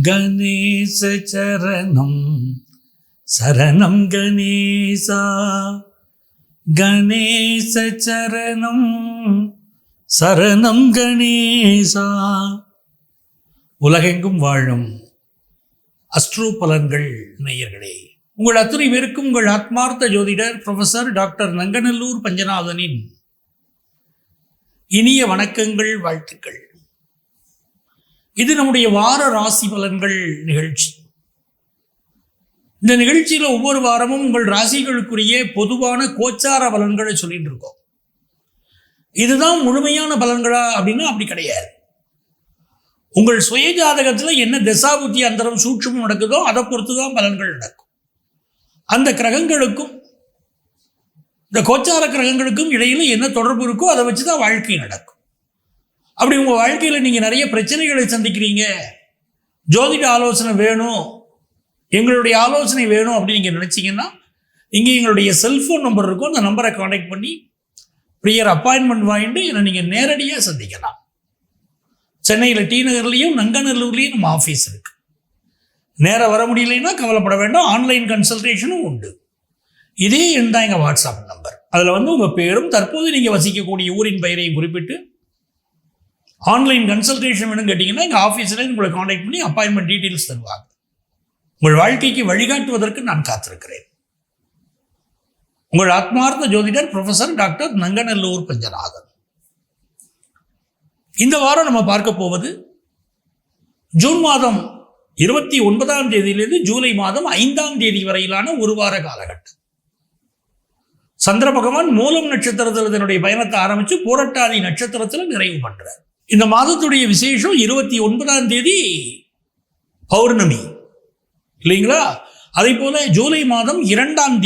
கணேச சரணம் சரணம் கணேசா, கணேச சரணம் சரணம் கணேசா. உலகெங்கும் வாழும் அஸ்ட்ரோ பலன்கள் நேயர்களே, உங்கள் அத்தனை பேருக்கும் உங்கள் ஆத்மார்த்த ஜோதிடர் ப்ரொஃபசர் டாக்டர் நங்கநல்லூர் பஞ்சநாதனின் இனிய வணக்கங்கள், வாழ்த்துக்கள். இது நம்முடைய வார ராசி பலன்கள் நிகழ்ச்சி. இந்த நிகழ்ச்சியில் ஒவ்வொரு வாரமும் உங்கள் ராசிகளுக்குரிய பொதுவான கோச்சார பலன்களை சொல்லிட்டு இருக்கோம். இதுதான் முழுமையான பலன்களா அப்படின்னா அப்படி கிடையாது. உங்கள் சுய ஜாதகத்தில் என்ன தசாபுத்தி அந்தரம் சூட்சமும் நடக்குதோ அதை பொறுத்து தான் பலன்கள் நடக்கும். அந்த கிரகங்களுக்கும் இந்த கோச்சார கிரகங்களுக்கும் இடையில என்ன தொடர்பு இருக்கோ அதை வச்சு தான் வாழ்க்கை நடக்கும். அப்படி உங்கள் வாழ்க்கையில் நீங்கள் நிறைய பிரச்சனைகளை சந்திக்கிறீங்க, ஜோதிட ஆலோசனை வேணும், எங்களுடைய ஆலோசனை வேணும் அப்படின்னு நீங்கள் நினச்சிங்கன்னா இங்கே எங்களுடைய செல்ஃபோன் நம்பர் இருக்கும். அந்த நம்பரை கான்டாக்ட் பண்ணி ப்ரியர் அப்பாயின்மெண்ட் வாங்கிட்டு என்னை நீங்கள் நேரடியாக சந்திக்கலாம். சென்னையில் டி நகர்லேயும் நங்கநல்லூர்லேயும் நம்ம ஆஃபீஸ் இருக்குது. நேராக வர முடியலைன்னா கவலைப்பட வேண்டாம், ஆன்லைன் கன்சல்டேஷனும் உண்டு. இதே எண் தான் எங்கள் வாட்ஸ்அப் நம்பர். அதில் உங்கள் பேரும் தற்போது நீங்கள் வசிக்கக்கூடிய ஊரின் பெயரையும் குறிப்பிட்டு ஆன்லைன் கன்சல்டேஷன் வேணும்னு கேட்டிங்கன்னா எங்கள் ஆஃபீஸில் உங்களை கான்டாக்ட் பண்ணி அப்பாயின்மெண்ட் டீட்டெயில்ஸ் தருவாங்க. உங்கள் வாழ்க்கைக்கு வழிகாட்டுவதற்கு நான் காத்திருக்கிறேன். உங்கள் ஆத்மார்த்த ஜோதிடர் ப்ரொஃபசர் டாக்டர் நங்கநல்லூர் பஞ்சநாதன். இந்த வாரம் நம்ம பார்க்க போவது ஜூன் மாதம் 29ஆம் தேதியிலிருந்து ஜூலை மாதம் 5ஆம் தேதி வரையிலான ஒரு வார காலகட்டம். சந்திர பகவான் மூலம் நட்சத்திரத்தில் தன்னுடைய பயணத்தை ஆரம்பித்து பூரட்டாதி நட்சத்திரத்தில் நிறைவு பண்றார். இந்த மாதத்துடைய விசேஷம் 29ஆம் தேதி பௌர்ணமி இல்லைங்களா? அதே போல ஜூலை மாதம் 2ஆம்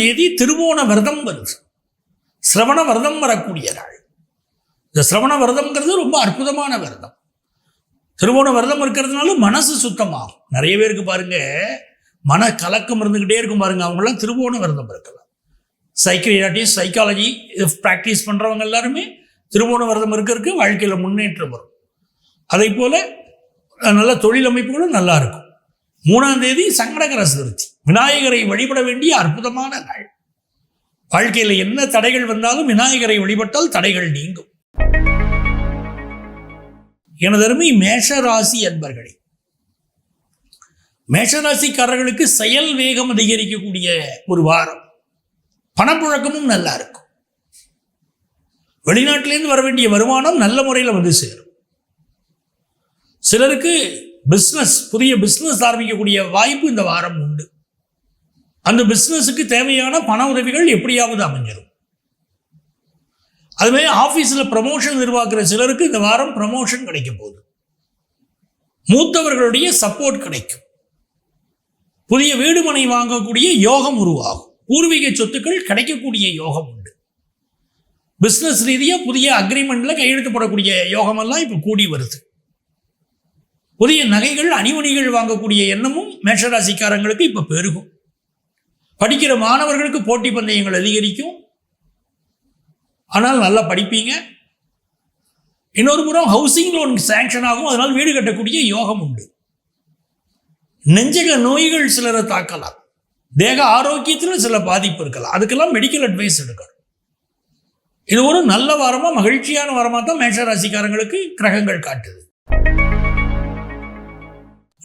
தேதி திருவோண விரதம் வருது. சிரவண விரதம் வரக்கூடிய நாள். இந்த சிரவண விரதம்ங்கிறது ரொம்ப அற்புதமான விரதம். திருவோண விரதம் இருக்கிறதுனால மனசு சுத்தமாகும். நிறைய பேருக்கு பாருங்க மன கலக்கம் இருந்துக்கிட்டே இருக்கும் பாருங்க, அவங்களாம் திருவோண விரதம் இருக்கலாம். சைக்கியாட்டிஸ்ட், சைக்காலஜி ப்ராக்டிஸ் பண்ணுறவங்க எல்லாருமே திருவோண விரதம் இருக்கிறதுக்கு வாழ்க்கையில் முன்னேற்றம் வரும். அதே போல் நல்ல தொழில் அமைப்புகளும் நல்லா இருக்கும். 3ஆம் தேதி சங்கடகர சதுர்த்தி, விநாயகரை வழிபட வேண்டிய அற்புதமான நாள். வாழ்க்கையில் என்ன தடைகள் வந்தாலும் விநாயகரை வழிபட்டால் தடைகள் நீங்கும். எனது அருமை மேஷராசி அன்பர்களே, மேஷராசிக்காரர்களுக்கு செயல் வேகம் அதிகரிக்கக்கூடிய ஒரு வாரம். பணப்புழக்கமும் நல்லா இருக்கும். வெளிநாட்டிலேருந்து வர வேண்டிய வருமானம் நல்ல முறையில் வந்து சேரும். சிலருக்கு புதிய பிஸ்னஸ் ஆரம்பிக்கக்கூடிய வாய்ப்பு இந்த வாரம் உண்டு. அந்த பிஸ்னஸுக்கு தேவையான பண உதவிகள் எப்படியாவது அமைஞ்சிடும். அதுவே ஆஃபீஸில் ப்ரமோஷன் எதிர்பார்க்கிற சிலருக்கு இந்த வாரம் ப்ரமோஷன் கிடைக்கும் போது மூத்தவர்களுடைய சப்போர்ட் கிடைக்கும். புதிய வீடு மனை வாங்கக்கூடிய யோகம் உருவாகும். பூர்வீக சொத்துக்கள் கிடைக்கக்கூடிய யோகம் உண்டு. பிஸ்னஸ் ரீதியாக புதிய அக்ரிமெண்ட்ல கையெழுத்து போடக்கூடிய யோகமெல்லாம் இப்போ கூடி வருது. புதிய நகைகள் அணிமணிகள் வாங்கக்கூடிய எண்ணமும் மேஷராசிக்காரங்களுக்கு இப்போ பெருகும். படிக்கிற மாணவர்களுக்கு போட்டி பந்தயங்கள் அதிகரிக்கும். ஆனால் நல்லா படிப்பீங்க. இன்னொரு புறம் ஹவுசிங் லோன் சாங்ஷன் ஆகும், அதனால் வீடு கட்டக்கூடிய யோகம் உண்டு. நெஞ்சக நோய்கள் சிலரை தாக்கலாம். தேக ஆரோக்கியத்தில் சில பாதிப்பு இருக்கலாம். அதுக்கெல்லாம் மெடிக்கல் அட்வைஸ் எடுக்கணும். இது ஒரு நல்ல வாரமாக மகிழ்ச்சியான வாரமாக தான் மேஷராசிக்காரங்களுக்கு கிரகங்கள் காட்டுது.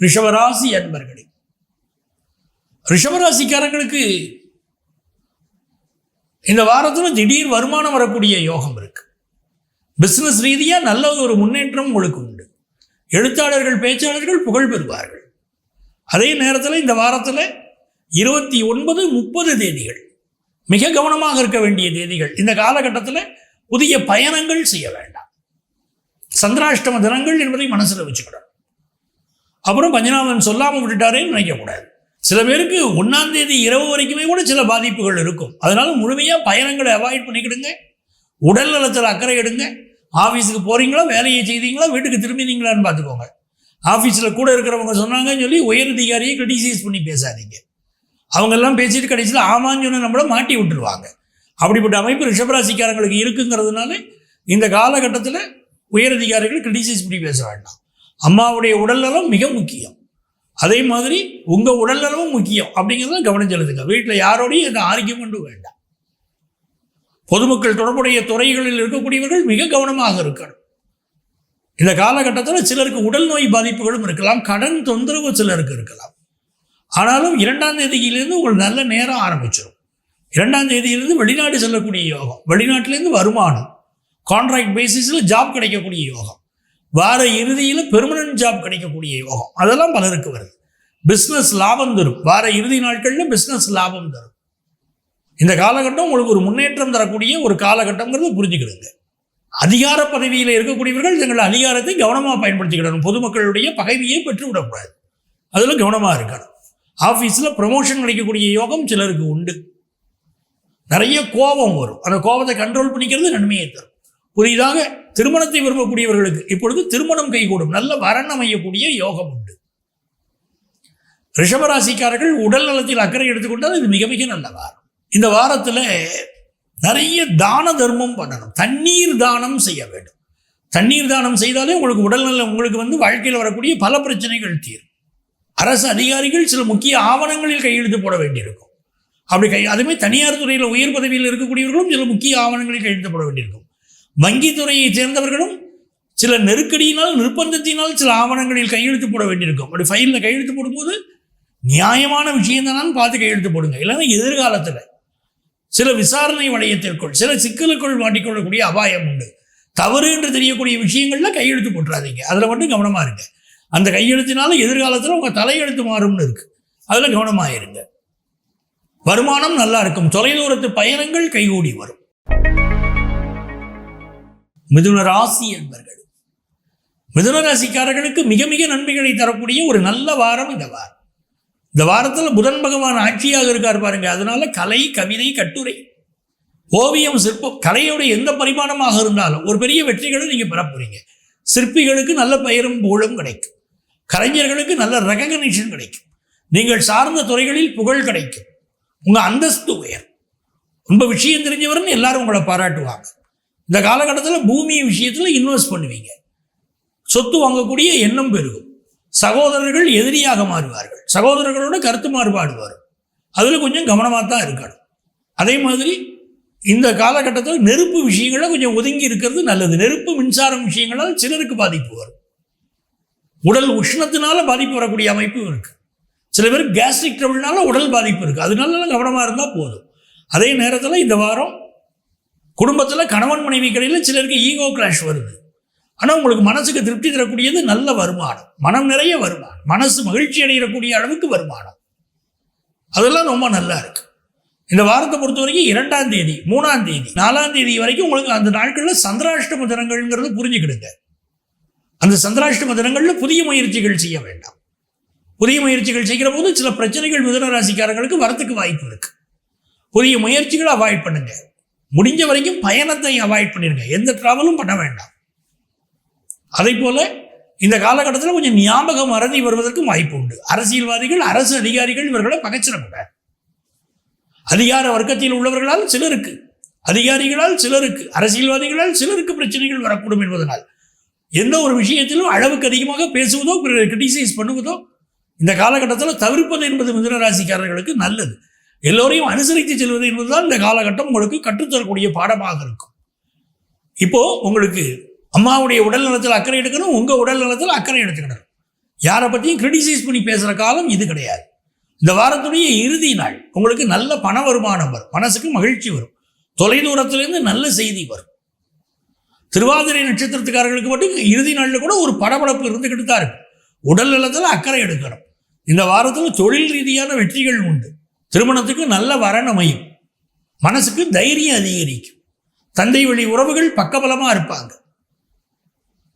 ரிஷபராசி அன்பர்களே, ரிஷபராசிக்காரங்களுக்கு இந்த வாரத்தில் திடீர் வருமானம் வரக்கூடிய யோகம் இருக்கு. பிசினஸ் ரீதியாக நல்ல ஒரு முன்னேற்றம் உங்களுக்கு உண்டு. எழுத்தாளர்கள், பேச்சாளர்கள் புகழ் பெறுவார்கள். அதே நேரத்தில் இந்த வாரத்தில் 29, 30 தேதிகள் மிக கவனமாக இருக்க வேண்டிய தேதிகள். இந்த காலகட்டத்தில் புதிய பயணங்கள் செய்ய வேண்டாம். சந்திராஷ்டம தினங்கள் என்பதை மனசில் வச்சுக்கிடணும். அப்புறம் பஞ்சநாதன் சொல்லாமல் விட்டுட்டாரேன்னு நினைக்கக்கூடாது. சில பேருக்கு 1ஆம் தேதி இரவு வரைக்குமே கூட சில பாதிப்புகள் இருக்கும். அதனால முழுமையாக பயணங்களை அவாய்ட் பண்ணிக்கிடுங்க. உடல் நலத்தில் அக்கறை எடுங்க. ஆஃபீஸுக்கு போகிறீங்களா, வேலையை செய்தீங்களா, வீட்டுக்கு திரும்பினீங்களான்னு பார்த்துக்கோங்க. ஆஃபீஸில் கூட இருக்கிறவங்க சொன்னாங்கன்னு சொல்லி உயரதிகாரியை கிரிட்டிசைஸ் பண்ணி பேசாதீங்க. அவங்கெல்லாம் பேசிட்டு கடைசியில் ஆமான்னு சொன்ன நம்மளை மாட்டி விட்டுருவாங்க. அப்படிப்பட்ட அமைப்பு ரிஷபராசிக்காரங்களுக்கு இருக்குங்கிறதுனால இந்த காலகட்டத்தில் உயரதிகாரிகள் கிரிட்டிசைஸ் பண்ணி பேச வேண்டாம். அம்மாவுடைய உடல்நலம் மிக முக்கியம். அதே மாதிரி உங்கள் உடல்நலமும் முக்கியம் அப்படிங்கிறத கவனம் செலுத்துங்க. வீட்டில் யாரோடையும் எந்த ஆர்கியூமெண்ட்டும் வேண்டாம். பொதுமக்கள் தொடர்புடைய துறைகளில் இருக்கக்கூடியவர்கள் மிக கவனமாக இருக்கணும். இந்த காலகட்டத்தில் சிலருக்கு உடல் நோய் பாதிப்புகளும் இருக்கலாம், கடன் தொந்தரவு சிலருக்கு இருக்கலாம். ஆனாலும் 2ஆம் தேதியிலிருந்து உங்களுக்கு நல்ல நேரம் ஆரம்பிச்சிடும். 2ஆம் தேதியிலிருந்து வெளிநாடு செல்லக்கூடிய யோகம், வெளிநாட்டிலேருந்து வருமானம், கான்ட்ராக்ட் பேசிஸில் ஜாப் கிடைக்கக்கூடிய யோகம், வார இறுதியில் பெர்மனன்ட் ஜாப் கிடைக்கக்கூடிய யோகம், அதெல்லாம் பலருக்கு வருது. பிஸ்னஸ் லாபம் தரும். வார இறுதி நாட்களில் பிஸ்னஸ் லாபம் தரும். இந்த காலகட்டம் உங்களுக்கு ஒரு முன்னேற்றம் தரக்கூடிய ஒரு காலகட்டங்கிறது புரிஞ்சுக்கிடுங்க. அதிகார பதவியில் இருக்கக்கூடியவர்கள் தங்கள் அதிகாரத்தை கவனமாக பயன்படுத்திக்கிடணும். பொதுமக்களுடைய பகைவியை பெற்று விடக்கூடாது. அதில் கவனமாக இருக்கணும். ஆஃபீஸில் ப்ரமோஷன் கிடைக்கக்கூடிய யோகம் சிலருக்கு உண்டு. நிறைய கோபம் வரும். அந்த கோபத்தை கண்ட்ரோல் பண்ணிக்கிறது நன்மையை தரும். புதிதாக திருமணத்தை விரும்பக்கூடியவர்களுக்கு இப்பொழுது திருமணம் கைகூடும். நல்ல வரன் அமையக்கூடிய யோகம் உண்டு. ரிஷபராசிக்காரர்கள் உடல் நலத்தில் அக்கறை எடுத்துக்கொண்டால் இது மிக மிக நல்ல வாரம். இந்த வாரத்தில் நிறைய தான தர்மம் பண்ணணும். தண்ணீர் தானம் செய்ய வேண்டும். தண்ணீர் தானம் செய்தாலே உங்களுக்கு உடல்நலம், உங்களுக்கு வாழ்க்கையில் வரக்கூடிய பல பிரச்சனைகள் தீரும். அரசு அதிகாரிகள் சில முக்கிய ஆவணங்களில் கையெழுத்து போட வேண்டியிருக்கும். அதுமாதிரி தனியார் துறையில் உயர் பதவியில் இருக்கக்கூடியவர்களும் சில முக்கிய ஆவணங்களில் கையெழுத்து போட வேண்டியிருக்கும். வங்கித்துறையை சேர்ந்தவர்களும் சில நெருக்கடியினால், நிர்பந்தத்தினால் சில ஆவணங்களில் கையெழுத்து போட வேண்டியிருக்கும். அப்படி ஃபைலில் கையெழுத்து போடும்போது நியாயமான விஷயம் தானு பார்த்து கையெழுத்து போடுங்க. இல்லைன்னா எதிர்காலத்தில் சில விசாரணை வளையத்திற்குள், சில சிக்கலுக்குள் மாட்டிக்கொள்ளக்கூடிய அபாயம் உண்டு. தவறு என்று தெரியக்கூடிய விஷயங்களில் கையெழுத்து போட்டுறாதீங்க. அதில் மட்டும் கவனமாக இருங்க. அந்த கையெழுத்தினால எதிர்காலத்தில் உங்கள் தலையெழுத்து மாறும்னு இருக்குது. அதில் கவனமாக இருங்க. வருமானம் நல்லா இருக்கும். தொலைதூரத்து பயணங்கள் கைகூடி வரும். மிதுன ராசி என்பர்கள், மிதுன ராசிக்காரர்களுக்கு மிக மிக நன்மைகளை தரக்கூடிய ஒரு நல்ல வாரம் இந்த வாரம். இந்த வாரத்தில் புதன் பகவான் ஆட்சியாக இருக்கார் பாருங்க. அதனால கலை, கவிதை, கட்டுரை, ஓவியம், சிற்பம், கலையோடைய எந்த பரிமாணமாக இருந்தாலும் ஒரு பெரிய வெற்றிகளை நீங்கள் பெற போறீங்க. சிற்பிகளுக்கு நல்ல பெயரும் புகழும் கிடைக்கும். கலைஞர்களுக்கு நல்ல ரெகக்னிஷன் கிடைக்கும். நீங்கள் சார்ந்த துறைகளில் புகழ் கிடைக்கும். உங்கள் அந்தஸ்து உயர். ரொம்ப விஷயம் தெரிஞ்சவர்னு எல்லாரும் உங்களை பாராட்டுவாங்க. இந்த காலகட்டத்தில் பூமி விஷயத்தில் இன்வெஸ்ட் பண்ணுவீங்க. சொத்து வாங்கக்கூடிய எண்ணம் பெருகும். சகோதரர்கள் எதிரியாக மாறுவார்கள். சகோதரர்களோட கருத்து மாறுபாடு வரும். அதில் கொஞ்சம் கவனமாக தான் இருக்கணும். அதே மாதிரி இந்த காலகட்டத்தில் நெருப்பு விஷயங்களை கொஞ்சம் ஒதுங்கி இருக்கிறது நல்லது. நெருப்பு, மின்சாரம் விஷயங்களால் சிலருக்கு பாதிப்பு வரும். உடல் உஷ்ணத்தினால பாதிப்பு வரக்கூடிய அமைப்பு இருக்கு. சில பேர் கேஸ்ட்ரிக் ட்ரபிள்னால உடல் பாதிப்பு இருக்குது. அதனால கவனமாக இருந்தால் போதும். அதே நேரத்தில் இந்த வாரம் குடும்பத்தில் கணவன் மனைவி கடையில் சிலருக்கு ஈகோ கிளாஷ் வருது. ஆனால் உங்களுக்கு மனசுக்கு திருப்தி தரக்கூடியது நல்ல வருமானம், மனம் நிறைய வருமானம், மனசு மகிழ்ச்சி அடையக்கூடிய அளவுக்கு வருமானம். அதெல்லாம் ரொம்ப நல்லா இருக்கு. இந்த வாரத்தை பொறுத்த வரைக்கும் 2ஆம் தேதி, 3ஆம் தேதி, 4ஆம் தேதி வரைக்கும் உங்களுக்கு அந்த நாட்களில் சந்திராஷ்டம தினங்கள்ங்கிறது புரிஞ்சுக்கிடுங்க. அந்த சந்திராஷ்டம தினங்களில் புதிய முயற்சிகள் செய்ய வேண்டாம். புதிய முயற்சிகள் செய்கிற போது சில பிரச்சனைகள் மிதுன ராசிக்காரங்களுக்கு வரத்துக்கு வாய்ப்பு இருக்கு. புதிய முயற்சிகளை அவாய்ட் பண்ணுங்க. முடிஞ்ச வரைக்கும் பயணத்தை அவாய்ட் பண்ணிடுங்க. எந்த டிராவலும் பண்ண வேண்டாம். அதே போல இந்த காலகட்டத்தில் கொஞ்சம் ஞாபகம் மறதி வருவதற்கும் வாய்ப்பு உண்டு. அரசியல்வாதிகள், அரசு அதிகாரிகள் இவர்களை பகைச்சிடக்கூடாது. அதிகார வர்க்கத்தில் உள்ளவர்களால் சிலருக்கு, அதிகாரிகளால் சிலருக்கு, அரசியல்வாதிகளால் சிலருக்கு பிரச்சனைகள் வரக்கூடும் என்பதனால் எந்த ஒரு விஷயத்திலும் அளவுக்கு அதிகமாக பேசுவதோ, கிரிட்டிசைஸ் பண்ணுவதோ இந்த காலகட்டத்தில் தவிர்ப்பது என்பது மிதுன ராசிக்காரர்களுக்கு நல்லது. எல்லோரையும் அனுசரித்து செல்வது என்பதுதான் இந்த காலகட்டம் உங்களுக்கு கற்றுத்தரக்கூடிய பாடமாக இருக்கும். இப்போ உங்களுக்கு அம்மாவுடைய உடல் நலத்தில் அக்கறை எடுக்கணும், உங்கள் உடல் நலத்தில் அக்கறை எடுத்துக்கணும். யாரை பற்றியும் கிரிட்டிசைஸ் பண்ணி பேசுகிற காலம் இது கிடையாது. இந்த வாரத்துடைய இறுதி நாள் உங்களுக்கு நல்ல பண வருமானம் வரும். மனசுக்கு மகிழ்ச்சி வரும். தொலைதூரத்திலிருந்து நல்ல செய்தி வரும். திருவாதிரை நட்சத்திரத்துக்காரர்களுக்கு மட்டும் இறுதி நாளில் கூட ஒரு படபடப்பு இருந்துக்கிட்டு தான் இருக்கும். உடல் நலத்தில் அக்கறை எடுக்கணும். இந்த வாரத்தில் தொழில் ரீதியான வெற்றிகள் உண்டு. திருமணத்துக்கு நல்ல வரன் அமையும். மனசுக்கு தைரியம் அதிகரிக்கும். தந்தை வழி உறவுகள் பக்கபலமாக இருப்பாங்க.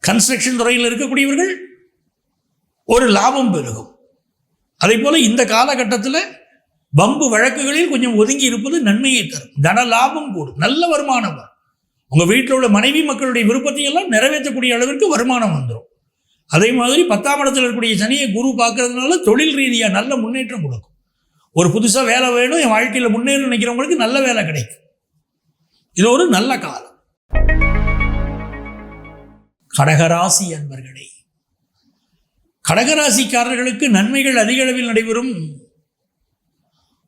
கன்ஸ்ட்ரக்ஷன் துறையில் இருக்கக்கூடியவர்கள் ஒரு லாபம் பெருகும். அதே போல இந்த காலகட்டத்தில் வம்பு வழக்குகளில் கொஞ்சம் ஒதுங்கி இருப்பது நன்மையை தரும். தன லாபம் கூடும். நல்ல வருமானம் வரும். உங்கள் வீட்டில் உள்ள மனைவி மக்களுடைய விருப்பத்தை எல்லாம் நிறைவேற்றக்கூடிய அளவிற்கு வருமானம் வந்துடும். அதே மாதிரி 10ஆம் இடத்தில் இருக்கக்கூடிய சனியை குரு பார்க்கறதுனால தொழில் ரீதியாக நல்ல முன்னேற்றம் கொடுக்கும். ஒரு புதுசாக வேலை வேணும், என் வாழ்க்கையில் முன்னேற நினைக்கிறவங்களுக்கு நல்ல வேலை கிடைக்கும். இது ஒரு நல்ல காலம். கடகராசி அன்பர்களே, கடகராசிக்காரர்களுக்கு நன்மைகள் அதிக அளவில் நடைபெறும்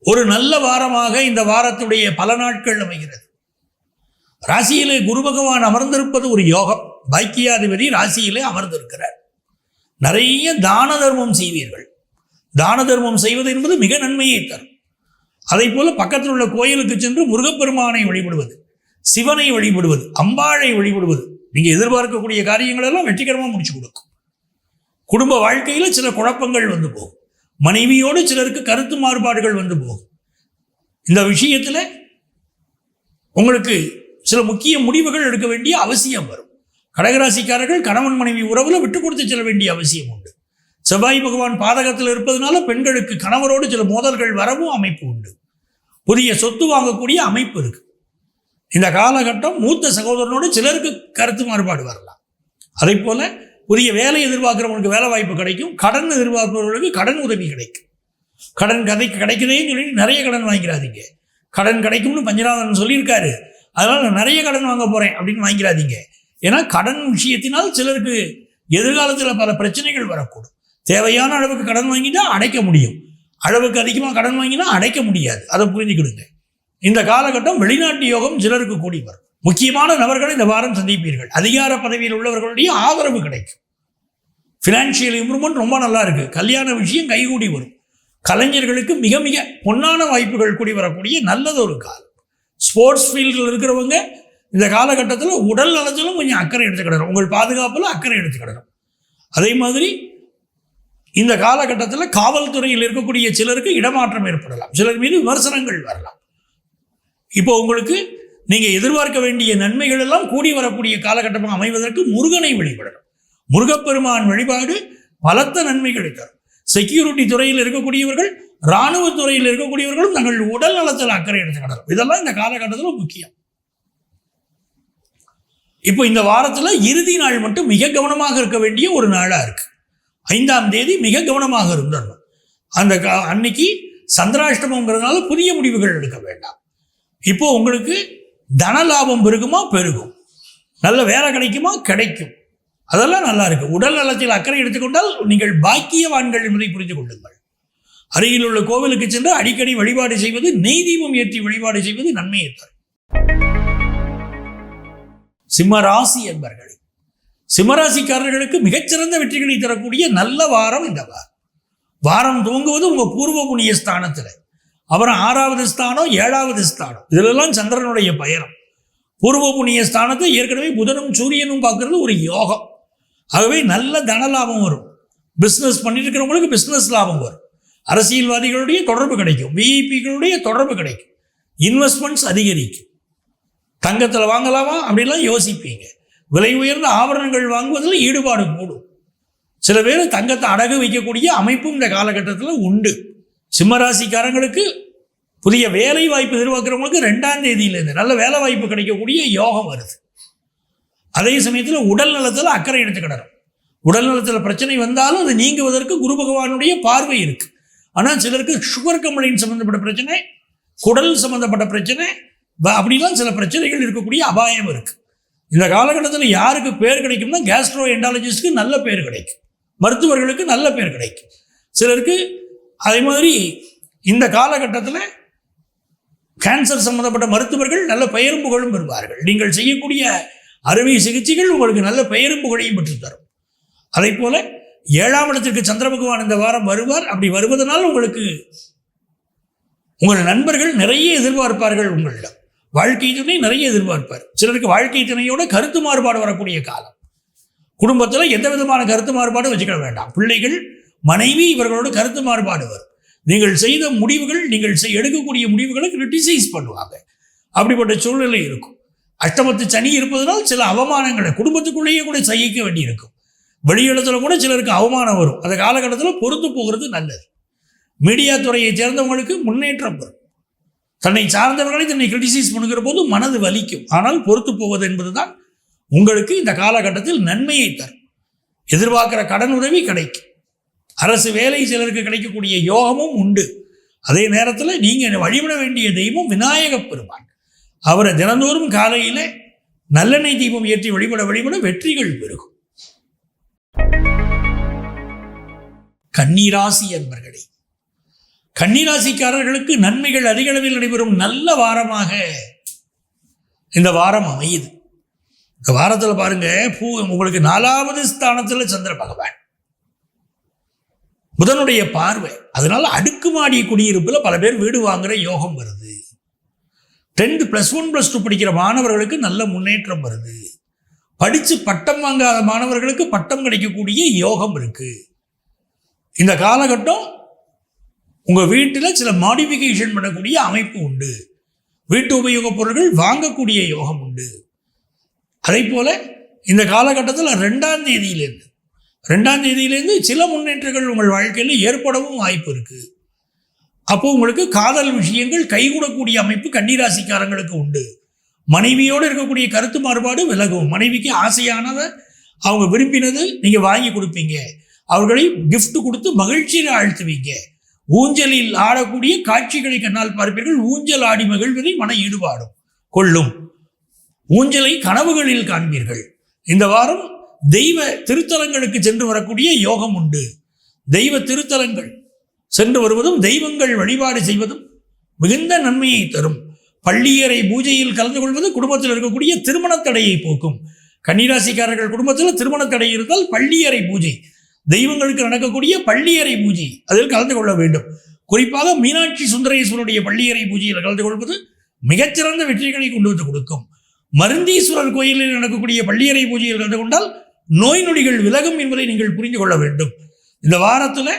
ஒரு நல்ல வாரமாக இந்த வாரத்துடைய பல நாட்கள் அமைகிறது. ராசியிலே குரு பகவான் அமர்ந்திருப்பது ஒரு யோகம். பாக்கியாதிபதி ராசியிலே அமர்ந்திருக்கிறார். நிறைய தான தர்மம் செய்வீர்கள். தான தர்மம் செய்வது என்பது மிக நன்மையை தரும். அதை போல பக்கத்தில் உள்ள கோயிலுக்கு சென்று முருகப்பெருமானை வழிபடுவது, சிவனை வழிபடுவது, அம்பாளை வழிபடுவது நீங்கள் எதிர்பார்க்கக்கூடிய காரியங்கள் எல்லாம் வெற்றிகரமாக முடிச்சு கொடுக்கும். குடும்ப வாழ்க்கையில் சில குழப்பங்கள் வந்து போகும். மனைவியோடு சிலருக்கு கருத்து மாறுபாடுகள் வந்து போகும். இந்த விஷயத்தில் உங்களுக்கு சில முக்கிய முடிவுகள் எடுக்க வேண்டிய அவசியம் வரும். கடகராசிக்காரர்கள் கணவன் மனைவி உறவில் விட்டு கொடுத்து செல்ல வேண்டிய அவசியம் உண்டு. செவ்வாய் பகவான் பாதகத்தில் இருப்பதனால பெண்களுக்கு கணவரோடு சில மோதல்கள் வரவும் அமைப்பு உண்டு. புதிய சொத்து வாங்கக்கூடிய அமைப்பு இருக்கு. இந்த காலகட்டம் மூத்த சகோதரனோடு சிலருக்கு கருத்து மாறுபாடு வரலாம். அதே போல புதிய வேலை எதிர்பார்க்கிறவங்களுக்கு வேலை வாய்ப்பு கிடைக்கும். கடன் எதிர்பார்ப்பவர்களுக்கு கடன் உதவி கிடைக்கும். கடன் கிடைக்குதேன்னு சொல்லி நிறைய கடன் வாங்கிறாதீங்க. கடன் கிடைக்கும்னு பஞ்சநாதன் சொல்லியிருக்காரு. அதனால் நான் நிறைய கடன் வாங்க போகிறேன் அப்படின்னு வாங்கிறாதீங்க. ஏன்னா கடன் விஷயத்தினால் சிலருக்கு எதிர்காலத்தில் பல பிரச்சனைகள் வரக்கூடும். தேவையான அளவுக்கு கடன் வாங்கினா அடைக்க முடியும். அளவுக்கு அதிகமாக கடன் வாங்கினா அடைக்க முடியாது. அதை புரிஞ்சுக்கிடுங்க. இந்த காலகட்டம் வெளிநாட்டு யோகம் சிலருக்கு கூடி வரும். முக்கியமான நபர்களை இந்த வாரம் சந்திப்பீர்கள். அதிகார பதவியில் உள்ளவர்களுடைய ஆதரவு கிடைக்கும். ஃபினான்ஷியல் இம்ப்ரூவ்மெண்ட் ரொம்ப நல்லா இருக்குது. கல்யாண விஷயம் கைகூடி வரும். கலைஞர்களுக்கு மிக மிக பொன்னான வாய்ப்புகள் கூடி வரக்கூடிய நல்லதொரு காலம். ஸ்போர்ட்ஸ் ஃபீல்டில் இருக்கிறவங்க இந்த காலகட்டத்தில் உடல் நலத்திலும் கொஞ்சம் அக்கறை எடுத்துக்கிடணும். உங்கள் பாதுகாப்பில் அக்கறை எடுத்துக்கிடணும். அதே மாதிரி இந்த காலகட்டத்தில் காவல்துறையில் இருக்கக்கூடிய சிலருக்கு இடமாற்றம் ஏற்படலாம். சிலர் மீது விமர்சனங்கள் வரலாம். இப்போ உங்களுக்கு நீங்கள் எதிர்பார்க்க வேண்டிய நன்மைகள் எல்லாம் கூடி வரக்கூடிய காலகட்டமாக அமைவதற்கு முருகனை வழிபடணும். முருகப்பெருமான் வழிபாடு பலத்த நன்மைகளை தரும். செக்யூரிட்டி துறையில் இருக்கக்கூடியவர்கள், இராணுவ துறையில் இருக்கக்கூடியவர்களும் தங்கள் உடல் நலத்தில் அக்கறை எடுத்துக்கிடணும். இதெல்லாம் இந்த காலகட்டத்தில் முக்கியம். இப்போ இந்த வாரத்தில் இறுதி நாள் மட்டும் மிக கவனமாக இருக்க வேண்டிய ஒரு நாளாக இருக்கு. 5ஆம் தேதி மிக கவனமாக இருந்தணும். அந்த அன்னைக்கு சந்திராஷ்டமங்கிறதுனால புதிய முடிவுகள் எடுக்க வேண்டாம். இப்போ உங்களுக்கு தன லாபம் பெருகுமா? பெருகும். நல்ல வேலை கிடைக்குமா? கிடைக்கும். அதெல்லாம் நல்லா இருக்கு. உடல் நலத்தில் அக்கறை எடுத்துக்கொண்டால் நீங்கள் பாக்கியவான்கள் என்பதை புரிந்து கொள்ளுங்கள். அருகில் உள்ள கோவிலுக்கு சென்று அடிக்கடி வழிபாடு செய்வது, நெய் தீபம் ஏற்றி வழிபாடு செய்வது நன்மையை தரும். சிம்மராசி என்பர்களே, சிம்மராசிக்காரர்களுக்கு மிகச்சிறந்த வெற்றிகளை தரக்கூடிய நல்ல வாரம் இந்த வாரம். வாரம் துவங்குவது உங்கள் பூர்வ புண்ணிய ஸ்தானத்தில். அப்புறம் 6வது ஸ்தானம், 7வது ஸ்தானம், இதிலெல்லாம் சந்திரனுடைய பயணம். பூர்வ புண்ணிய ஸ்தானத்தை ஏற்கனவே புதனும் சூரியனும் பார்க்கறது ஒரு யோகம். ஆகவே நல்ல தன லாபம் வரும். பிஸ்னஸ் பண்ணிட்டு இருக்கிறவங்களுக்கு பிஸ்னஸ் லாபம் வரும். அரசியல்வாதிகளுடைய தொடர்பு கிடைக்கும். விஐபிகளுடைய தொடர்பு கிடைக்கும். இன்வெஸ்ட்மெண்ட்ஸ் அதிகரிக்கும். தங்கத்தில் வாங்கலாமா அப்படிலாம் யோசிப்பீங்க. விலை உயர்ந்த ஆபரணங்கள் வாங்குவதில் ஈடுபாடு கூடும். சில பேர் தங்கத்தை அடகு வைக்கக்கூடிய அமைப்பும் இந்த காலகட்டத்தில் உண்டு. சிம்மராசிக்காரங்களுக்கு புதிய வேலை வாய்ப்பு எதிர்பார்க்கிறவங்களுக்கு 2ஆம் தேதியிலேருந்து நல்ல வேலை வாய்ப்பு கிடைக்கக்கூடிய யோகம் வருது. அதே சமயத்தில் உடல் நலத்தில் அக்கறை எடுத்துக்கிடணும். உடல் நலத்தில் பிரச்சனை வந்தாலும் அது நீங்குவதற்கு குரு பகவானுடைய பார்வை இருக்கு. ஆனால் சிலருக்கு சுகர் கம்ப்ளைண்ட் சம்மந்தப்பட்ட பிரச்சனை, குடல் சம்மந்தப்பட்ட பிரச்சனை, அப்படிலாம் சில பிரச்சனைகள் இருக்கக்கூடிய அபாயம் இருக்கு. இந்த காலகட்டத்தில் யாருக்கு பேர் கிடைக்கும்னா கேஸ்ட்ரோ என்டாலஜிஸ்ட்க்கு நல்ல பேர் கிடைக்கும். மருத்துவர்களுக்கு நல்ல பேர் கிடைக்கும். சிலருக்கு அதே மாதிரி இந்த காலகட்டத்தில் கேன்சர் சம்பந்தப்பட்ட மருத்துவர்கள் நல்ல பெயரும் புகழும் பெறுவார்கள். நீங்கள் செய்யக்கூடிய அறுவை சிகிச்சைகள் உங்களுக்கு நல்ல பெயரும் புகழையும் பெற்றுத்தரும். அதே போல 7ஆம் இடத்திற்கு சந்திர பகவான் இந்த வாரம் வருவார். அப்படி வருவதனால் உங்களுக்கு உங்கள் நண்பர்கள் நிறைய எதிர்பார்ப்பார்கள். உங்களிடம் வாழ்க்கை துணை நிறைய எதிர்பார்ப்பார். சிலருக்கு வாழ்க்கை துணையோட கருத்து மாறுபாடு வரக்கூடிய காலம். குடும்பத்தில் எந்த விதமான கருத்து மாறுபாடும் வச்சுக்க வேண்டாம். பிள்ளைகள், மனைவி, இவர்களோட கருத்து மாறுபாடு வரும். நீங்கள் செய்த முடிவுகள், நீங்கள் எடுக்கக்கூடிய முடிவுகளை கிரிட்டிசைஸ் பண்ணுவாங்க. அப்படிப்பட்ட சூழ்நிலை இருக்கும். அஷ்டமத்து சனி இருப்பதனால் சில அவமானங்களை குடும்பத்துக்குள்ளேயே கூட சகிக்க வேண்டியிருக்கும். வெளியிடத்தில் கூட சிலருக்கு அவமானம் வரும். அந்த காலகட்டத்தில் பொறுத்து போகிறது நல்லது. மீடியா துறையை சேர்ந்தவங்களுக்கு முன்னேற்றம் வரும். தன்னை சார்ந்தவர்களை தன்னை கிரிட்டிசைஸ் பண்ணுகிற போது மனது வலிக்கும். ஆனால் பொறுத்து போவது என்பதுதான் உங்களுக்கு இந்த காலகட்டத்தில் நன்மையை தரும். எதிர்பார்க்கிற கடன் உதவி கிடைக்கும். அரசு வேலை சிலருக்கு கிடைக்கக்கூடிய யோகமும் உண்டு. அதே நேரத்தில் நீங்கள் வழிபட வேண்டிய தெய்வம் விநாயக பெருமான். அவரை தினந்தோறும் காலையில் நல்லெண்ணெய் தீபம் ஏற்றி வழிபட வெற்றிகள் பெருகும். கன்னிராசி என்பர்களே, கன்னிராசிக்காரர்களுக்கு நன்மைகள் அதிக அளவில் நடைபெறும் நல்ல வாரமாக இந்த வாரம் அமையுது. இந்த வாரத்தில் பாருங்க, உங்களுக்கு 4வது ஸ்தானத்தில் சந்திர பகவான், புதனுடைய பார்வை. அதனால அடுக்குமாடி குடியிருப்பில் பல பேர் வீடு வாங்குற யோகம் வருது. 10th +1 +2 படிக்கிற மாணவர்களுக்கு நல்ல முன்னேற்றம் வருது. படித்து பட்டம் வாங்காத மாணவர்களுக்கு பட்டம் கிடைக்கக்கூடிய யோகம் இருக்கு. இந்த காலகட்டம் உங்கள் வீட்டில் சில மாடிஃபிகேஷன் பண்ணக்கூடிய அமைப்பு உண்டு. வீட்டு உபயோகப் பொருட்கள் வாங்கக்கூடிய யோகம் உண்டு. அதே போல் இந்த காலகட்டத்தில் 2ஆம் தேதியிலேருந்து சில முன்னேற்றங்கள் உங்கள் வாழ்க்கையில் ஏற்படவும் வாய்ப்பு இருக்குது. அப்போது உங்களுக்கு காதல் விஷயங்கள் கைகூடக்கூடிய அமைப்பு கன்னிராசிக்காரங்களுக்கு உண்டு. மனைவியோடு இருக்கக்கூடிய கருத்து மாறுபாடு விலகும். மனைவிக்கு ஆசையானதை அவங்க விரும்பினது நீங்கள் வாங்கி கொடுப்பீங்க. அவர்களை gift கொடுத்து மகிழ்ச்சியில் ஆழ்த்துவீங்க. ஊஞ்சலில் ஆடக்கூடிய காட்சிகளை கண்ணால் பார்ப்பீர்கள். ஊஞ்சல் ஆடி மகிழ்வதை மன ஈடுபாடும் கொள்ளும். ஊஞ்சலை கனவுகளில் காண்பீர்கள். இந்த வாரம் தெய்வ திருத்தலங்களுக்கு சென்று வரக்கூடிய யோகம் உண்டு. தெய்வ திருத்தலங்கள் சென்று வருவதும் தெய்வங்கள் வழிபாடு செய்வதும் மிகுந்த நன்மையை தரும். பள்ளியறை பூஜையில் கலந்து கொள்வது குடும்பத்தில் இருக்கக்கூடிய திருமண தடையை போக்கும். கன்னிராசிக்காரர்கள் குடும்பத்தில் திருமண தடை இருந்தால் பள்ளியறை பூஜை, தெய்வங்களுக்கு நடக்கக்கூடிய பள்ளியறை பூஜை அதில் கலந்து கொள்ள வேண்டும். குறிப்பாக மீனாட்சி சுந்தரேஸ்வருடைய பள்ளியறை பூஜையில் கலந்து கொள்வது மிகச்சிறந்த வெற்றிகளை கொண்டு வந்து கொடுக்கும். மருந்தீஸ்வரர் கோயிலில் நடக்கக்கூடிய பள்ளியறை பூஜையில் கலந்து கொண்டால் நோய் நொடிகள் விலகும் என்பதை நீங்கள் புரிந்து கொள்ள வேண்டும். இந்த வாரத்தில்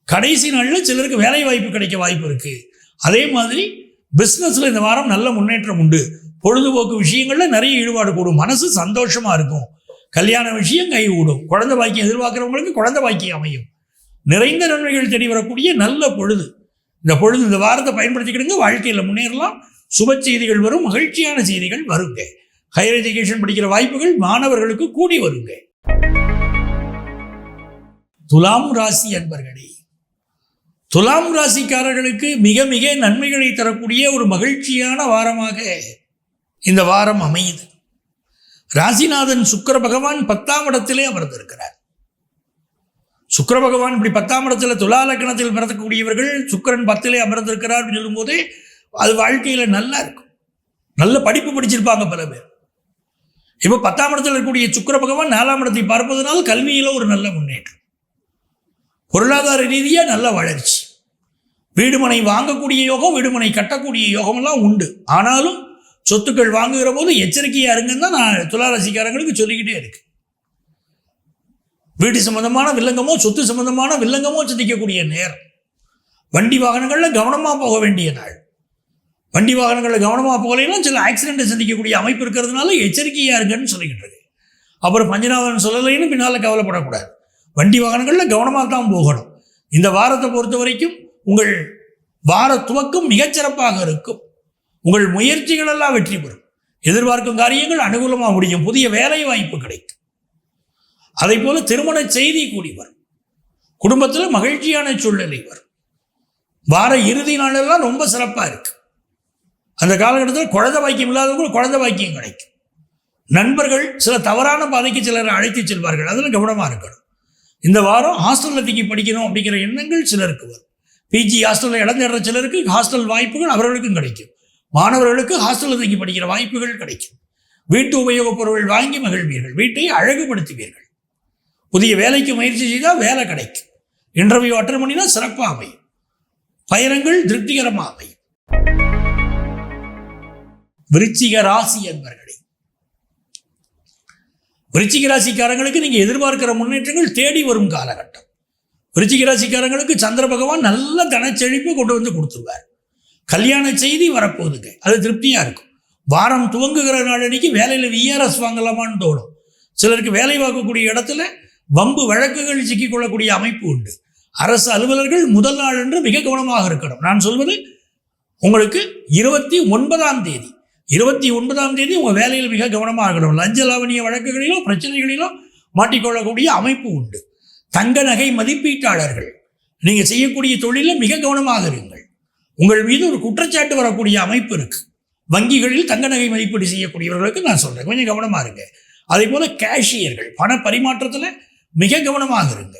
கடைசி நாளில் சிலருக்கு வேலை வாய்ப்பு கிடைக்க வாய்ப்பு இருக்கு. அதே மாதிரி பிஸ்னஸில் இந்த வாரம் நல்ல முன்னேற்றம் உண்டு. பொழுதுபோக்கு விஷயங்களில் நிறைய ஈடுபாடு கூடும். மனசு சந்தோஷமாக இருக்கும். கல்யாண விஷயம் கைகூடும். குழந்தை பாக்கியம் எதிர்பார்க்குறவங்களுக்கு குழந்தை பாக்கியம் அமையும். நிறைந்த நன்மைகள் தேடி வரக்கூடிய நல்ல பொழுது. இந்த வாரத்தை பயன்படுத்திக்கிடுங்க. வாழ்க்கையில் முன்னேறலாம். சுப செய்திகள் வரும். மகிழ்ச்சியான செய்திகள் வருங்க. ஹையர் எஜுகேஷன் படிக்கிற வாய்ப்புகள் மாணவர்களுக்கு கூடி வருங்க. துலாம் ராசி அன்பர்களே, துலாம் ராசிக்காரர்களுக்கு மிக மிக நன்மைகளை தரக்கூடிய ஒரு மகிழ்ச்சியான வாரமாக இந்த வாரம் அமையுது. ராசிநாதன் சுக்கிர பகவான் 10ஆம் இடத்திலே அமர்ந்திருக்கிறார். சுக்கிர பகவான் இப்படி 10ஆம் இடத்துல துலா லக்னத்தில் பிறக்கக்கூடியவர்கள் சுக்கிரன் 10லே அமர்ந்திருக்கிறார் அப்படின்னு சொல்லும் போதே அது வாழ்க்கையில் நல்லா இருக்கும். நல்ல படிப்பு படிச்சிருப்பாங்க பல பேர். இப்போ 10ஆம் இடத்தில் இருக்கக்கூடிய சுக்கிர பகவான் 4ஆம் இடத்தை பார்ப்பதனால் கல்வியில் ஒரு நல்ல முன்னேற்றம், பொருளாதார ரீதியாக நல்ல வளர்ச்சி, வீடுமனை வாங்கக்கூடிய யோகம், வீடுமனை கட்டக்கூடிய யோகமெல்லாம் உண்டு. ஆனாலும் சொத்துக்கள் வாங்குகிற போது எச்சரிக்கையாக இருங்கன்னு தான் நான் துளாராசிக்காரங்களுக்கு சொல்லிக்கிட்டே இருக்கு. வீட்டு சம்பந்தமான வில்லங்கமோ சொத்து சம்பந்தமான வில்லங்கமோ சந்திக்கக்கூடிய நேரம். வண்டி வாகனங்களில் கவனமாக போக வேண்டிய நாள். வண்டி வாகனங்களில் கவனமாக போகலைன்னா சில ஆக்சிடென்ட்டை சந்திக்கக்கூடிய அமைப்பு இருக்கிறதுனால எச்சரிக்கையாக இருங்கன்னு சொல்லிக்கிட்டு இருக்கு. அப்புறம் பஞ்சநாதன் சொல்லலைன்னு பின்னால் கவலைப்படக்கூடாது. வண்டி வாகனங்களில் கவனமாக தான் போகணும். இந்த வாரத்தை பொறுத்த வரைக்கும் உங்கள் வார துவக்கம் மிகச்சிறப்பாக இருக்கும். உங்கள் முயற்சிகள் எல்லாம் வெற்றி பெறும். எதிர்பார்க்கும் காரியங்கள் அனுகூலமாக முடியும். புதிய வேலை வாய்ப்பு கிடைக்கும். அதை போல திருமண செய்தி கூடி வரும். குடும்பத்தில் மகிழ்ச்சியான சூழ்நிலை வரும். வார இறுதி நாளெல்லாம் ரொம்ப சிறப்பாக இருக்கு. அந்த காலகட்டத்தில் குழந்தை பாக்கியம் இல்லாதவங்க குழந்தை பாக்கியம் கிடைக்கும். நண்பர்கள் சில தவறான பாதைக்கு சிலரை அழைத்து செல்வார்கள். அதில் கவனமாக இருக்கணும். இந்த வாரம் ஹாஸ்டலில் தங்கி படிக்கணும் அப்படிங்கிற எண்ணங்கள் சிலருக்கு வரும். பிஜி ஹாஸ்டலில் இடம் தேடுற சிலருக்கு ஹாஸ்டல் வாய்ப்புகள் அவர்களுக்கும் கிடைக்கும். மாணவர்களுக்கு ஹாஸ்டலில் தங்கி படிக்கிற வாய்ப்புகள் கிடைக்கும். வீட்டு உபயோகப் பொருட்கள் வாங்கி மகிழ்வீர்கள். வீட்டை அழகுபடுத்துவீர்கள். புதிய வேலைக்கு முயற்சி செய்தால் வேலை கிடைக்கும். இன்டர்வியூ அட்டெண்ட் பண்ணினா சிறப்பாக அமையும். பயணங்கள் திருப்திகரமாக அமையும். விருச்சிக ராசி என்பர்களே, விருச்சிக ராசிக்காரங்களுக்கு நீங்கள் எதிர்பார்க்கிற முன்னேற்றங்கள் தேடி வரும் காலகட்டம். விருச்சிக ராசிக்காரங்களுக்கு சந்திர பகவான் நல்ல தனச்செழிப்பு கொண்டு வந்து கொடுத்துருவார். கல்யாண செய்தி வரப்போகுதுங்க. அது திருப்தியாக இருக்கும். வாரம் துவங்குகிற நாள் அன்னைக்கு வேலையில் விஆர்எஸ் வாங்கலாமான்னு தோணும். சிலருக்கு வேலை வாங்கக்கூடிய இடத்துல வம்பு வழக்குகள் சிக்கிக்கொள்ளக்கூடிய அமைப்பு உண்டு. அரசு அலுவலர்கள் முதல் நாள் என்று மிக கவனமாக இருக்கணும். நான் சொல்வது உங்களுக்கு 29ஆம் தேதி உங்கள் வேலையில் மிக கவனமாக இருக்கணும். லஞ்ச லாவணிய வழக்குகளிலோ பிரச்சனைகளிலோ மாட்டிக்கொள்ளக்கூடிய அமைப்பு உண்டு. தங்க நகை மதிப்பீட்டாளர்கள் நீங்கள் செய்யக்கூடிய தொழிலில் மிக கவனமாக இருங்கள். உங்கள் மீது ஒரு குற்றச்சாட்டு வரக்கூடிய அமைப்பு இருக்கு. வங்கிகளில் தங்க நகை மதிப்பீடு செய்யக்கூடியவர்களுக்கு நான் சொல்கிறேன், கொஞ்சம் கவனமாக இருங்க. அதே போல் கேஷியர்கள் பண பரிமாற்றத்தில் மிக கவனமாக இருங்க.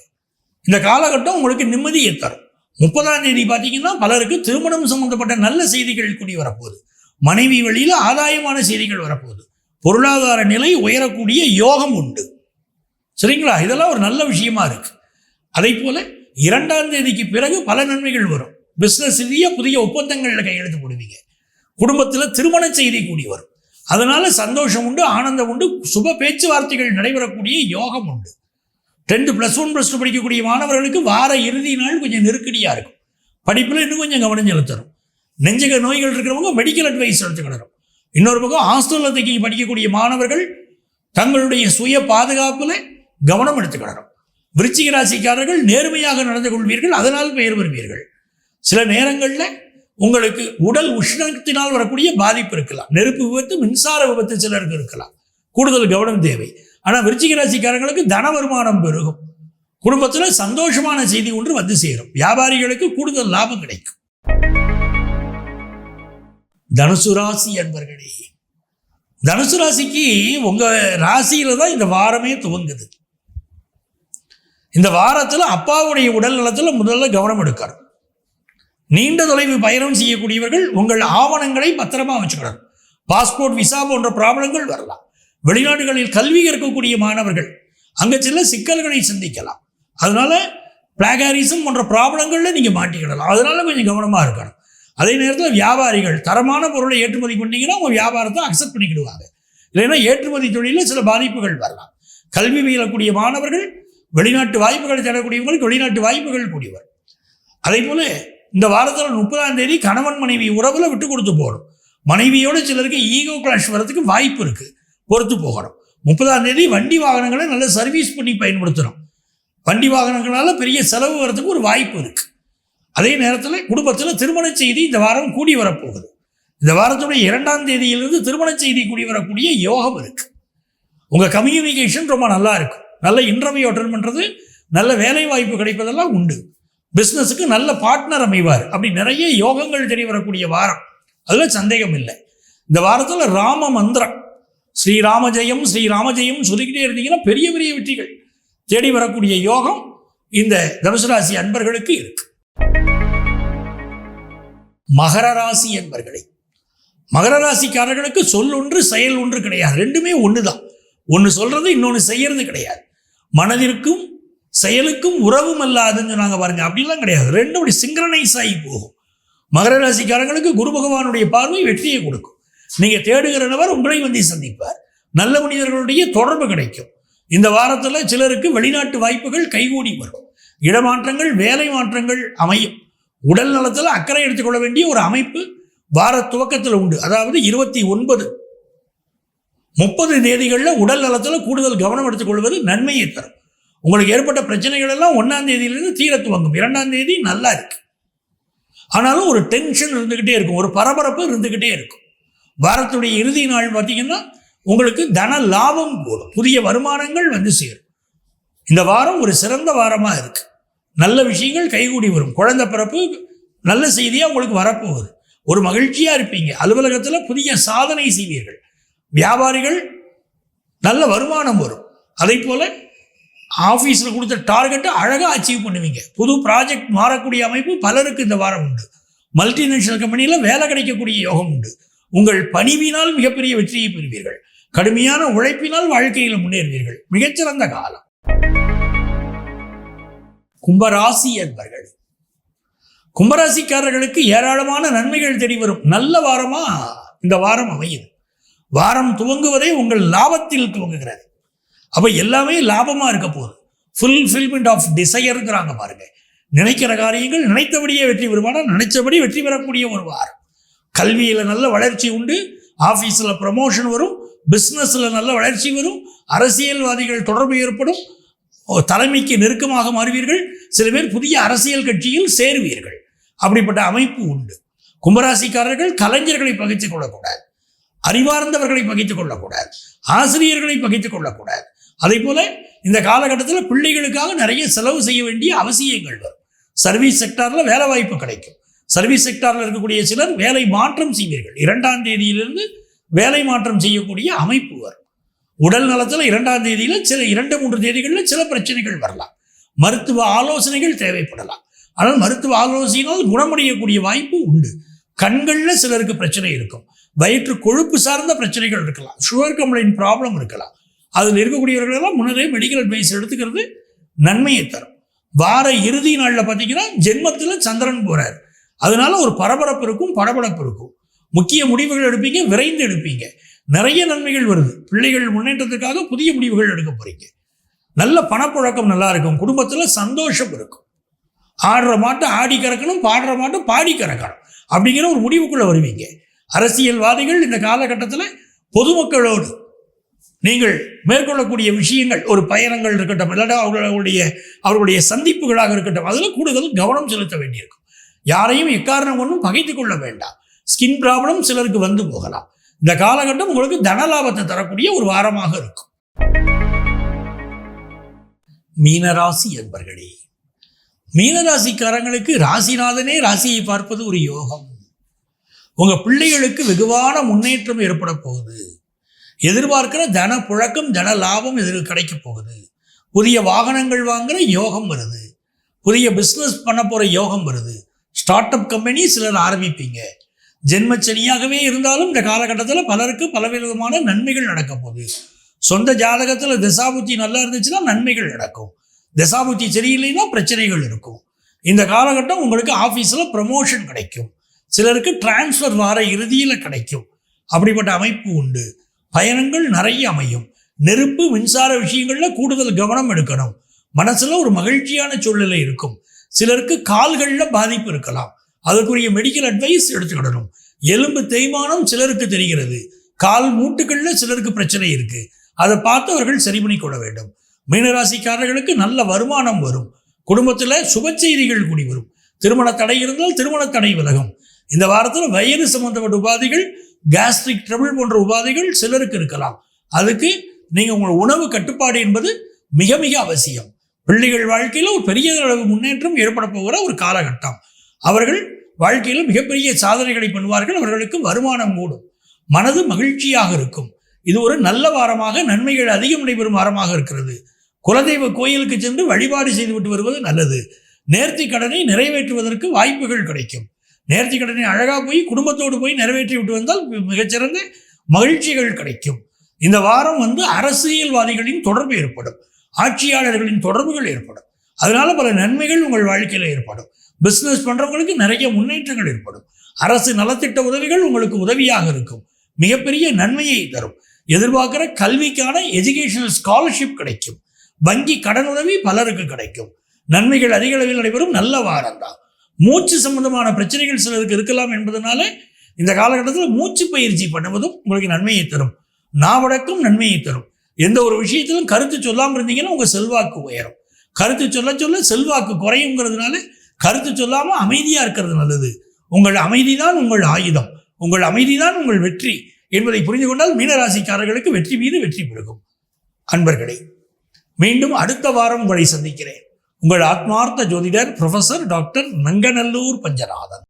இந்த காலகட்டம் உங்களுக்கு நிம்மதியை தரும். 30ஆம் தேதி பார்த்தீங்கன்னா பலருக்கு திருமணம் சம்பந்தப்பட்ட நல்ல செய்திகள் கூடி வரப்போகுது. மனைவி வழியில் ஆதாயமான செய்திகள் வரப்போகுது. பொருளாதார நிலை உயரக்கூடிய யோகம் உண்டு. சரிங்களா? இதெல்லாம் ஒரு நல்ல விஷயமா இருக்கு. அதே போல 2ஆம் தேதிக்கு பிறகு பல நன்மைகள் வரும். பிஸ்னஸ் ரீதியாக புதிய ஒப்பந்தங்களில் கையெழுத்து போடுவீங்க. குடும்பத்தில் திருமண செய்தி கூடி வரும். அதனால சந்தோஷம் உண்டு, ஆனந்தம் உண்டு, சுப பேச்சுவார்த்தைகள் நடைபெறக்கூடிய யோகம் உண்டு. 10th +1 +2 படிக்கக்கூடிய மாணவர்களுக்கு வார இறுதி நாள் கொஞ்சம் நெருக்கடியாக இருக்கும். படிப்பில் இன்னும் கொஞ்சம் கவனம் செலுத்தணும். நெஞ்சக நோய்கள் இருக்கிறவங்க மெடிக்கல் அட்வைஸ் எடுத்துக்கிடணும். இன்னொரு பக்கம் ஹாஸ்டலில் தங்கி படிக்கக்கூடிய மாணவர்கள் தங்களுடைய சுய பாதுகாப்பில் கவனம் எடுத்துக்கிடணும். விருச்சிக ராசிக்காரர்கள் நேர்மையாக நடந்து கொள்வீர்கள், அதனால் பெயர் பெறுவீர்கள். சில நேரங்களில் உங்களுக்கு உடல் உஷ்ணத்தினால் வரக்கூடிய பாதிப்பு இருக்கலாம். நெருப்பு விபத்து, மின்சார விபத்து சிலருக்கு இருக்கலாம். கூடுதல் கவனம் தேவை. ஆனால் விருச்சிக ராசிக்காரங்களுக்கு தன வருமானம் பெருகும். குடும்பத்தில் சந்தோஷமான செய்தி ஒன்று வந்து சேரும். வியாபாரிகளுக்கு கூடுதல் லாபம் கிடைக்கும். தனுசு ராசி அன்பர்களே, தனுசு ராசிக்கு உங்க ராசியில தான் இந்த வாரமே துவங்குது. இந்த வாரத்தில் அப்பாவுடைய உடல் நலத்தில் முதல்ல கவனம் எடுக்கணும். நீண்ட தொலைவு பயணம் செய்யக்கூடியவர்கள் உங்கள் ஆவணங்களை பத்திரமா வச்சுக்கணும். பாஸ்போர்ட், விசா போன்ற ப்ராப்ளங்கள் வரலாம். வெளிநாடுகளில் கல்வி கற்கக்கூடிய மாணவர்கள் அங்கே சில சிக்கல்களை சந்திக்கலாம். அதனால பிளாகாரிசம் போன்ற ப்ராப்ளங்களில் நீங்கள் மாட்டிக்கிடலாம். அதனால கொஞ்சம் கவனமாக இருக்கணும். அதே நேரத்தில் வியாபாரிகள் தரமான பொருளை ஏற்றுமதி பண்ணீங்கன்னா உங்கள் வியாபாரத்தை அக்செப்ட் பண்ணிக்கிடுவாங்க. இல்லைன்னா ஏற்றுமதி தொழிலில் சில பாதிப்புகள் வரலாம். கல்வி பயிலக்கூடிய மாணவர்கள் வெளிநாட்டு வாய்ப்புகளை தேடக்கூடியவங்களுக்கு வெளிநாட்டு வாய்ப்புகள் கூடியவர். அதே போல இந்த வாரத்தில் 30ஆம் தேதி கணவன் மனைவி உறவுல விட்டு கொடுத்து போகணும். மனைவியோடு சிலருக்கு ஈகோ கிளாஷ் வரதுக்கு வாய்ப்பு இருக்கு, பொறுத்து போகணும். 30ஆம் தேதி வண்டி வாகனங்களை நல்ல சர்வீஸ் பண்ணி பயன்படுத்தணும். வண்டி வாகனங்களால பெரிய செலவு வரதுக்கு ஒரு வாய்ப்பு இருக்கு. அதே நேரத்தில் குடும்பத்தில் திருமண செய்தி இந்த வாரம் கூடி வரப்போகுது. இந்த வாரத்துடைய 2ஆம் தேதியிலிருந்து திருமண செய்தி கூடி வரக்கூடிய யோகம் இருக்கு. உங்கள் கம்யூனிகேஷன் ரொம்ப நல்லா இருக்கும். நல்ல இன்டர்வியூ அட்டெண்ட் பண்ணுறது, நல்ல வேலை வாய்ப்பு கிடைப்பதெல்லாம் உண்டு. பிஸ்னஸுக்கு நல்ல பார்ட்னர் அமைவார். அப்படி நிறைய யோகங்கள் தெரிய வரக்கூடிய வாரம், அதில் சந்தேகம் இல்லை. இந்த வாரத்தில் ராம மந்திரம் ஸ்ரீராம ஜெயம் ஸ்ரீராம ஜெயம் சொல்லிக்கிட்டே இருந்தீங்கன்னா பெரிய பெரிய வெற்றிகள் தேடி வரக்கூடிய யோகம் இந்த தனுசு ராசி அன்பர்களுக்கு இருக்கு. மகர ராசி அன்பர்களே, மகர ராசிக்காரர்களுக்கு சொல் ஒன்று செயல் ஒன்று கிடையாது. ரெண்டுமே ஒன்று தான். ஒன்று சொல்றது, இன்னொன்று செய்யறது கிடையாது. மனதிற்கும் செயலுக்கும் உறவும் அல்லாதுன்னு சொன்னாங்க பாருங்க, அப்படிலாம் கிடையாது. ரெண்டும் அப்படி சிங்க்ரனைஸ் ஆகி போகும். மகர ராசிக்காரங்களுக்கு குரு பகவானுடைய பார்வை வெற்றியை கொடுக்கும். நீங்க தேடுகிற நபர் உங்களை வந்து சந்திப்பார். நல்ல மனிதர்களுடைய தொடர்பு கிடைக்கும். இந்த வாரத்தில் சிலருக்கு வெளிநாட்டு வாய்ப்புகள் கைகூடி வரும். இடமாற்றங்கள், வேலை மாற்றங்கள் அமையும். உடல் நலத்தில் அக்கறை எடுத்துக்கொள்ள வேண்டிய ஒரு அமைப்பு வார துவக்கத்தில் உண்டு. அதாவது 29, 30 தேதிகளில் உடல் நலத்தில் கூடுதல் கவனம் எடுத்துக்கொள்வது நன்மையை தரும். உங்களுக்கு ஏற்பட்ட பிரச்சனைகள் எல்லாம் 1ஆம் தேதியிலிருந்து தீர துவங்கும். 2ஆம் தேதி நல்லா இருக்கு. ஆனாலும் ஒரு டென்ஷன் இருந்துகிட்டே இருக்கும், ஒரு பரபரப்பு இருந்துகிட்டே இருக்கும். வாரத்துடைய இறுதி நாள் பார்த்தீங்கன்னா உங்களுக்கு தன லாபம் கூடும், புதிய வருமானங்கள் வந்து சேரும். இந்த வாரம் ஒரு சிறந்த வாரமாக இருக்கு. நல்ல விஷயங்கள் கைகூடி வரும். குழந்தை பிறப்பு நல்ல செய்தியாக உங்களுக்கு வரப்போகுது. ஒரு மகிழ்ச்சியாக இருப்பீங்க. அலுவலகத்தில் புதிய சாதனை செய்வீர்கள். வியாபாரிகள் நல்ல வருமானம் வரும். அதே போல் ஆஃபீஸில் கொடுத்த டார்கெட்டை அழகாக அச்சீவ் பண்ணுவீங்க. புது ப்ராஜெக்ட் மாறக்கூடிய அமைப்பு பலருக்கு இந்த வாரம் உண்டு. மல்டிநேஷனல் கம்பெனியில் வேலை கிடைக்கக்கூடிய யோகம் உண்டு. உங்கள் பணிவினால் மிகப்பெரிய வெற்றியை பெறுவீர்கள். கடுமையான உழைப்பினால் வாழ்க்கையில் முன்னேறுவீர்கள். மிகச்சிறந்த காலம். கும்பராசி என்பர்கள், கும்பராசிக்காரர்களுக்கு ஏராளமான நன்மைகள் தேடி வரும். நல்ல வாரமா இந்த வாரம் அமையுது. வாரம் துவங்குவதே உங்கள் லாபத்தில் துவங்குகிறது. அப்ப எல்லாமே லாபமா இருக்க போகுது. ஃபுல்ஃபில்மெண்ட் ஆஃப் டிசையருங்கிறாங்க பாருங்க. நினைக்கிற காரியங்கள் நினைத்தபடியே வெற்றி பெறுமானா, நினைச்சபடி வெற்றி பெறக்கூடிய ஒரு வாரம். கல்வியில நல்ல வளர்ச்சி உண்டு. ஆபீஸ்ல ப்ரமோஷன் வரும். பிஸ்னஸ்ல நல்ல வளர்ச்சி வரும். அரசியல்வாதிகள் தொடர்பு ஏற்படும். தலைமைக்கு நெருக்கமாக மாறுவீர்கள். சில பேர் புதிய அரசியல் கட்சியில் சேருவீர்கள். அப்படிப்பட்ட அமைப்பு உண்டு. கும்பராசிக்காரர்கள் கலைஞர்களை பகிர்ந்து கொள்ளக்கூடாது. அறிவார்ந்தவர்களை பகிர்ந்து கொள்ளக்கூடாது. ஆசிரியர்களை பகிர்ந்து கொள்ளக்கூடாது. அதே போல இந்த காலகட்டத்தில் பிள்ளைகளுக்காக நிறைய செலவு செய்ய வேண்டிய அவசியங்கள் வரும். சர்வீஸ் செக்டார்ல வேலை வாய்ப்பு கிடைக்கும். சர்வீஸ் செக்டாரில் இருக்கக்கூடிய சிலர் வேலை மாற்றம் செய்வீர்கள். 2ஆம் தேதியிலிருந்து வேலை மாற்றம் செய்யக்கூடிய அமைப்பு வரும். உடல் நலத்தில் 2ஆம் தேதியில் சில 2-3 தேதிகளில் சில பிரச்சனைகள் வரலாம். மருத்துவ ஆலோசனைகள் தேவைப்படலாம். ஆனால் மருத்துவ ஆலோசனையினால் குணமடையக்கூடிய வாய்ப்பு உண்டு. கண்களில் சிலருக்கு பிரச்சனை இருக்கும், வயிற்று கொழுப்பு சார்ந்த பிரச்சனைகள் இருக்கலாம், சுகர் கம்ப்ளைண்ட் ப்ராப்ளம் இருக்கலாம். அதில் இருக்கக்கூடியவர்களெல்லாம் முன்னரே மெடிக்கல் அட்வைஸ் எடுத்துக்கிறது நன்மையை தரும். வார இறுதி நாளில் பார்த்தீங்கன்னா ஜென்மத்தில் சந்திரன் போகிறார். அதனால ஒரு பரபரப்பு இருக்கும், படபடப்பு இருக்கும். முக்கிய முடிவுகள் எடுப்பீங்க, விரைந்து எடுப்பீங்க. நிறைய நன்மைகள் வருது. பிள்ளைகள் முன்னேற்றத்துக்காக புதிய முடிவுகள் எடுக்க போறீங்க. நல்ல பணப்புழக்கம் நல்லா இருக்கும். குடும்பத்தில் சந்தோஷம் இருக்கும். ஆடுற மாட்டை ஆடி கறக்கணும், பாடுற மாட்டை பாடி கறக்கணும் அப்படிங்கிற ஒரு முடிவுக்குள்ளே வருவீங்க. அரசியல்வாதிகள் இந்த காலகட்டத்தில் பொதுமக்களோடு நீங்கள் மேற்கொள்ளக்கூடிய விஷயங்கள், ஒரு பயணங்கள் இருக்கட்டும், இல்லாட்டா அவர்களுடைய சந்திப்புகளாக இருக்கட்டும், அதில் கூடுதல் கவனம் செலுத்த வேண்டியிருக்கும். யாரையும் எக்காரணம் ஒன்றும் பகைத்து கொள்ள வேண்டாம். ஸ்கின் ப்ராப்ளம் சிலருக்கு வந்து போகலாம். இந்த காலகட்டம் உங்களுக்கு தனலாபத்தை தரக்கூடிய ஒரு வாரமாக இருக்கும். மீனராசி என்பர்களே, மீனராசிக்காரங்களுக்கு ராசிநாதனே ராசியை பார்ப்பது ஒரு யோகம். உங்க பிள்ளைகளுக்கு வெகுவான முன்னேற்றம் ஏற்பட போகுது. எதிர்பார்க்கிற தன புழக்கம், தன லாபம் எதிர்க்கு கிடைக்க போகுது. புதிய வாகனங்கள் வாங்குற யோகம் வருது. புதிய பிஸ்னஸ் பண்ண போற யோகம் வருது. ஸ்டார்ட் அப் கம்பெனி சிலர் ஆரம்பிப்பீங்க. ஜென்மச்சனியாகவே இருந்தாலும் இந்த காலகட்டத்தில் பலருக்கு பலவிதமான நன்மைகள் நடக்க போகுது. சொந்த ஜாதகத்தில் திசாபுத்தி நல்லா இருந்துச்சுன்னா நன்மைகள் நடக்கும். திசாபுத்தி சரியில்லைன்னா பிரச்சனைகள் இருக்கும். இந்த காலகட்டம் உங்களுக்கு ஆஃபீஸில் ப்ரமோஷன் கிடைக்கும். சிலருக்கு டிரான்ஸ்ஃபர் வார இறுதியில் கிடைக்கும். அப்படிப்பட்ட அமைப்பு உண்டு. பயணங்கள் நிறைய அமையும். நெருப்பு மின்சார விஷயங்களில் கூடுதல் கவனம் எடுக்கணும். மனசில் ஒரு மகிழ்ச்சியான சூழ்நிலை இருக்கும். சிலருக்கு கால்களில் பாதிப்பு இருக்கலாம். அதற்குரிய மெடிக்கல் அட்வைஸ் எடுத்துக்கிடணும். எலும்பு தேய்மானம் சிலருக்கு தெரிகிறது. கால் மூட்டுகளில் சிலருக்கு பிரச்சனை இருக்குது. அதை பார்த்து அவர்கள் சரி பண்ணி கொள்ள வேண்டும். மீனராசிக்காரர்களுக்கு நல்ல வருமானம் வரும். குடும்பத்தில் சுப செய்திகள் கூடி வரும். திருமண தடை இருந்தால் திருமண தடை விலகும். இந்த வாரத்தில் வயிறு சம்பந்தப்பட்ட உபாதைகள், கேஸ்ட்ரிக் ட்ரபிள் போன்ற உபாதைகள் சிலருக்கு இருக்கலாம். அதுக்கு நீங்கள் உங்கள் உணவு கட்டுப்பாடு என்பது மிக மிக அவசியம். பிள்ளைகள் வாழ்க்கையில் ஒரு பெரிய அளவு முன்னேற்றம் ஏற்பட போகிற ஒரு காலகட்டம். அவர்கள் வாழ்க்கையில் மிகப்பெரிய சாதனைகளை பண்ணுவார்கள். அவர்களுக்கு வருமானம் கூடும். மனது மகிழ்ச்சியாக இருக்கும். இது ஒரு நல்ல வாரமாக, நன்மைகள் அதிகம் நடைபெறும் வாரமாக இருக்கிறது. குலதெய்வ கோயிலுக்கு சென்று வழிபாடு செய்துவிட்டு வருவது நல்லது. நேர்த்தி கடனை நிறைவேற்றுவதற்கு வாய்ப்புகள் கிடைக்கும். நேர்த்தி கடனை அழகாக போய் குடும்பத்தோடு போய் நிறைவேற்றி விட்டு வந்தால் மிகச்சிறந்த மகிழ்ச்சிகள் கிடைக்கும். இந்த வாரம் அரசியல்வாதிகளின் தொடர்பு ஏற்படும். ஆட்சியாளர்களின் தொடர்புகள் ஏற்படும். அதனால பல நன்மைகள் உங்கள் வாழ்க்கையில் ஏற்படும். பிஸ்னஸ் பண்ணுறவங்களுக்கு நிறைய முன்னேற்றங்கள் ஏற்படும். அரசு நலத்திட்ட உதவிகள் உங்களுக்கு உதவியாக இருக்கும். மிகப்பெரிய நன்மையை தரும். எதிர்பார்க்கிற கல்விக்கான எஜுகேஷனல் ஸ்காலர்ஷிப் கிடைக்கும். வங்கி கடன் உதவி பலருக்கு கிடைக்கும். நன்மைகள் அதிக அளவில் நடைபெறும் நல்ல வாரம் தான். மூச்சு சம்பந்தமான பிரச்சனைகள் சிலருக்கு இருக்கலாம் என்பதனால இந்த காலகட்டத்தில் மூச்சு பயிற்சி பண்ணுவதும் உங்களுக்கு நன்மையை தரும். நாவடக்கம் நன்மையை தரும். எந்த ஒரு விஷயத்திலும் கருத்து சொல்லாமல் இருந்தீங்கன்னா உங்கள் செல்வாக்கு உயரும். கருத்து சொல்ல சொல்ல செல்வாக்கு குறையுங்கிறதுனால கருத்து சொல்லாமல் அமைதியாக இருக்கிறது நல்லது. உங்கள் அமைதி தான் உங்கள் ஆயுதம். உங்கள் அமைதி தான் உங்கள் வெற்றி என்பதை புரிந்து கொண்டால் மீனராசிக்காரர்களுக்கு வெற்றி மீது வெற்றி பெருகும். அன்பர்களே, மீண்டும் அடுத்த வாரம் உங்களை சந்திக்கிறேன். உங்கள் ஆத்மார்த்த ஜோதிடர் ப்ரொஃபசர் டாக்டர் நங்கநல்லூர் பஞ்சநாதன்.